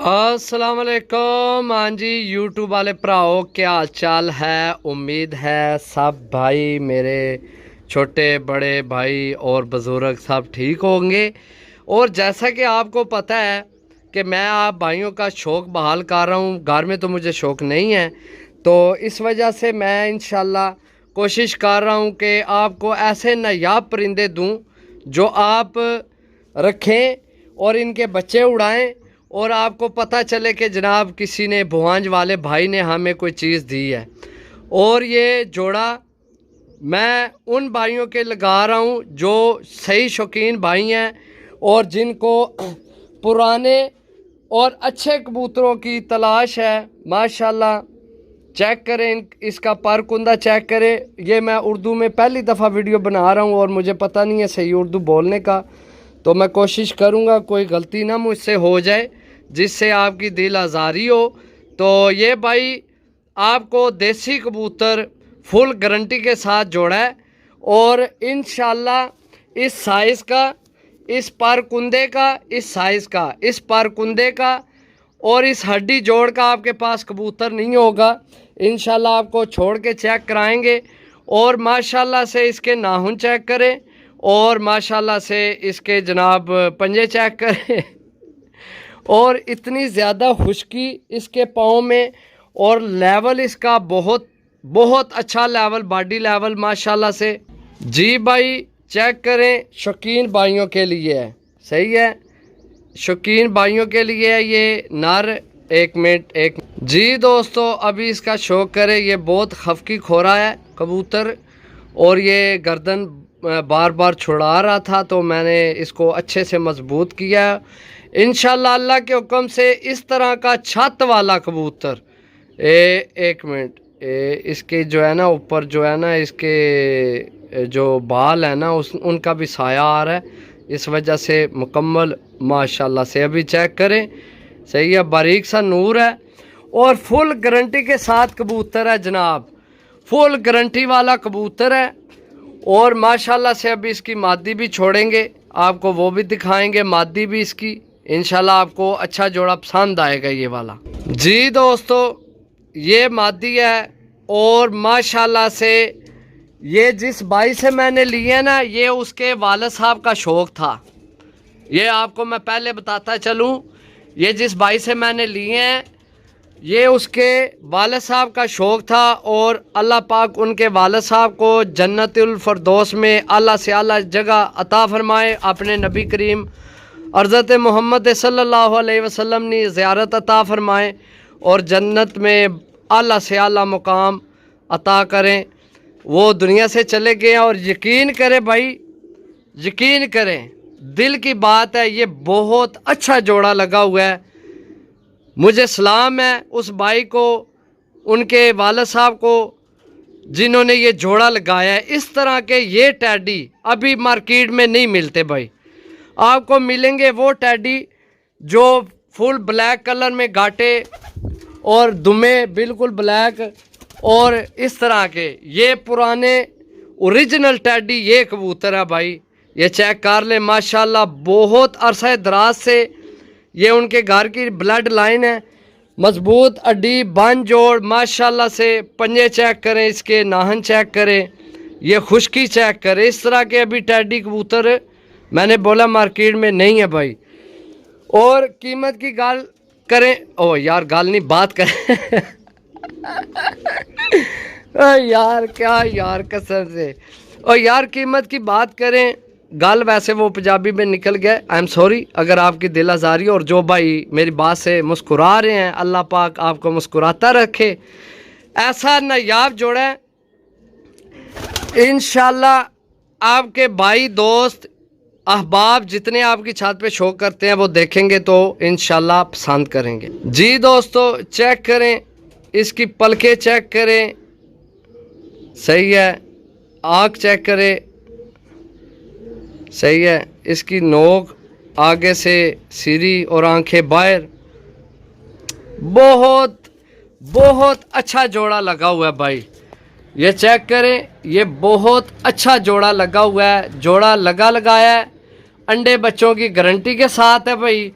अस्सलाम वालेकुम। हाँ जी, यूट्यूब वाले भराओ, क्या हाल चाल है? उम्मीद है सब भाई मेरे छोटे बड़े भाई और बुज़ुर्ग सब ठीक होंगे। और जैसा कि आपको पता है कि मैं आप भाइयों का शौक़ बहाल कर रहा हूँ। घर में तो मुझे शौक़ नहीं है, तो इस वजह से मैं इंशाल्लाह कोशिश कर रहा हूँ कि आपको ऐसे नायाब परिंदे दूँ जो आप रखें और इनके बच्चे उड़ाएं और आपको पता चले कि जनाब किसी ने भुआंज वाले भाई ने हमें कोई चीज़ दी है। और ये जोड़ा मैं उन भाइयों के लगा रहा हूँ जो सही शौकीन भाई हैं और जिनको पुराने और अच्छे कबूतरों की तलाश है। माशाल्लाह चेक करें, इसका पर कुंदा चेक करें। ये मैं उर्दू में पहली दफ़ा वीडियो बना रहा हूँ और मुझे पता नहीं है सही उर्दू बोलने का, तो मैं कोशिश करूँगा कोई गलती ना मुझसे हो जाए जिससे आपकी दिल आज़ारी हो। तो ये भाई आपको देसी कबूतर फुल गारंटी के साथ जोड़ा है और इंशाल्लाह इस साइज़ का, इस पर कुंदे का, इस साइज़ का, इस पर कुंदे का और इस हड्डी जोड़ का आपके पास कबूतर नहीं होगा। इंशाल्लाह आपको छोड़ के चेक कराएंगे और माशाल्लाह से इसके नाखून चेक करें और माशाल्लाह से इसके जनाब पंजे चेक करें और इतनी ज़्यादा खुश्की इसके पाँव में और लेवल इसका बहुत बहुत अच्छा लेवल, बॉडी लेवल माशाल्लाह से। जी भाई चेक करें, शौकीन भाइयों के लिए है, सही है, शौकीन भाइयों के लिए है ये नर। एक मिनट जी दोस्तों, अभी इसका शौक करें। ये बहुत खफकी खो रहा है कबूतर और ये गर्दन बार बार छुड़ा रहा था, तो मैंने इसको अच्छे से मजबूत किया। इंशाल्लाह अल्लाह के हुक्म से इस तरह का छत वाला कबूतर एक मिनट इसके जो है ना ऊपर जो है ना इसके जो बाल है ना उनका भी साया आ रहा है, इस वजह से मुकम्मल माशाल्लाह से। अभी चेक करें, सही है, बारीक सा नूर है और फुल गारंटी के साथ कबूतर है जनाब, फुल गारंटी वाला कबूतर है। और माशाल्लाह से अभी इसकी मादी भी छोड़ेंगे, आपको वो भी दिखाएंगे, मादी भी इसकी। इंशाल्लाह आपको अच्छा जोड़ा पसंद आएगा ये वाला। जी दोस्तों, ये मादी है और माशाल्लाह से ये जिस भाई से मैंने लिए ना, ये उसके वालिद साहब का शौक़ था। ये आपको मैं पहले बताता चलूँ, ये जिस भाई से मैंने लिए हैं ये उसके वालिद साहब का शौक़ था और अल्लाह पाक उनके वालिद साहब को जन्नतुल फरदौस में अल्लाह से अल्लाह जगह अता फरमाए। अपने नबी करीम हज़रत मोहम्मद सल्लल्लाहु अलैहि वसल्लम ने ज़ियारत अता फरमाए और जन्नत में अल्लाह से अल्लाह मुकाम अता करें। वो दुनिया से चले गए और यकीन करें भाई, यकीन करें, दिल की बात है, ये बहुत अच्छा जोड़ा लगा हुआ है। मुझे सलाम है उस भाई को, उनके वालिद साहब को जिन्होंने ये जोड़ा लगाया है। इस तरह के ये टैडी अभी मार्केट में नहीं मिलते भाई, आपको मिलेंगे वो टैडी जो फुल ब्लैक कलर में गाटे और दुमे बिल्कुल ब्लैक और इस तरह के। ये पुराने ओरिजिनल टैडी ये कबूतर है भाई, ये चेक कर ले। माशाल्लाह बहुत अरसा दराज से ये उनके घर की ब्लड लाइन है, मजबूत अड्डी बन जोड़ माशाल्लाह से। पंजे चेक करें, इसके नाहन चेक करें, ये खुश्की चेक करें। इस तरह के अभी टैडी कबूतर मैंने बोला मार्केट में नहीं है भाई। और कीमत की गाल करें, ओ यार गाल नहीं बात करें यार क्या यार कसम से, और यार कीमत की बात करें, गाल वैसे वो पंजाबी में निकल गया। आई एम सॉरी अगर आपकी दिल आज़ारी। और जो भाई मेरी बात से मुस्कुरा रहे हैं, अल्लाह पाक आपको मुस्कुराता रखे। ऐसा नायाब जोड़ा है, इंशाल्लाह आपके भाई दोस्त अहबाब जितने आपकी छत पे शो करते हैं वो देखेंगे तो इंशाल्लाह पसंद करेंगे। जी दोस्तों चेक करें, इसकी पलकें चेक करें, सही है, आँख चेक करें, सही है, इसकी नोक आगे से सीरी और आंखें बाहर। बहुत बहुत अच्छा जोड़ा लगा हुआ है भाई, ये चेक करें, ये बहुत अच्छा जोड़ा लगा हुआ है। जोड़ा लगाया है, अंडे बच्चों की गारंटी के साथ है भाई।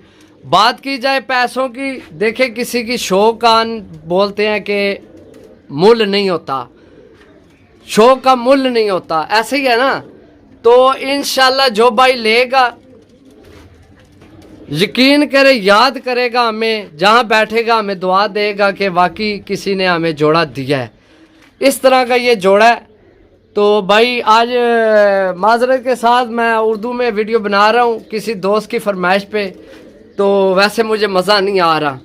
बात की जाए पैसों की, देखे किसी की शौक का बोलते हैं कि मूल्य नहीं होता, शौक का मूल्य नहीं होता, ऐसे ही है ना। तो इंशाल्लाह जो भाई लेगा, यकीन करे, याद करेगा हमें, जहाँ बैठेगा हमें दुआ देगा कि वाकई किसी ने हमें जोड़ा दिया है। इस तरह का ये जोड़ा है। तो भाई आज माजरत के साथ मैं उर्दू में वीडियो बना रहा हूँ किसी दोस्त की फरमाइश पे, तो वैसे मुझे मज़ा नहीं आ रहा।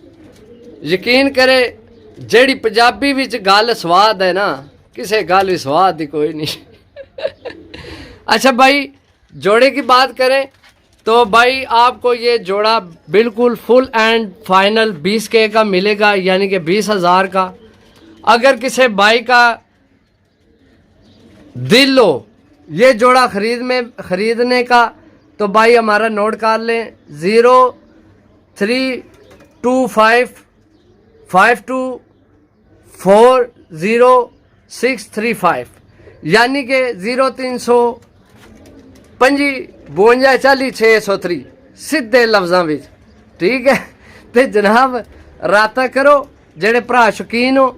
यकीन करे जेड़ी पंजाबी विच गल स्वाद है ना, किसी गल भी स्वाद ही कोई नहीं। अच्छा भाई, जोड़े की बात करें तो भाई आपको ये जोड़ा बिल्कुल फुल एंड फाइनल 20K का मिलेगा, यानी कि 20,000 का। अगर किसी भाई का दिल हो ये जोड़ा खरीदने का, तो भाई हमारा नोट कर लें 0325240635, यानी कि 0352 सीधे लफ्ज़ों में, ठीक है। तो जनाब राता करो जेड़े भरा शौकीन हो,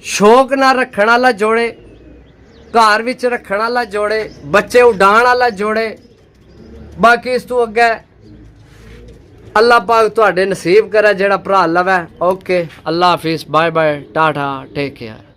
शौक ना रखने वाला जोड़े, घर विच रखने वाला जोड़े, बच्चे उड़ाण वाला जोड़े। बाकी इस तो अगे अल्लाह पाक तुहाडे नसीब करे जेड़ा भरा लवे। ओके, अल्लाह हाफिज़, bye bye, tata, take care.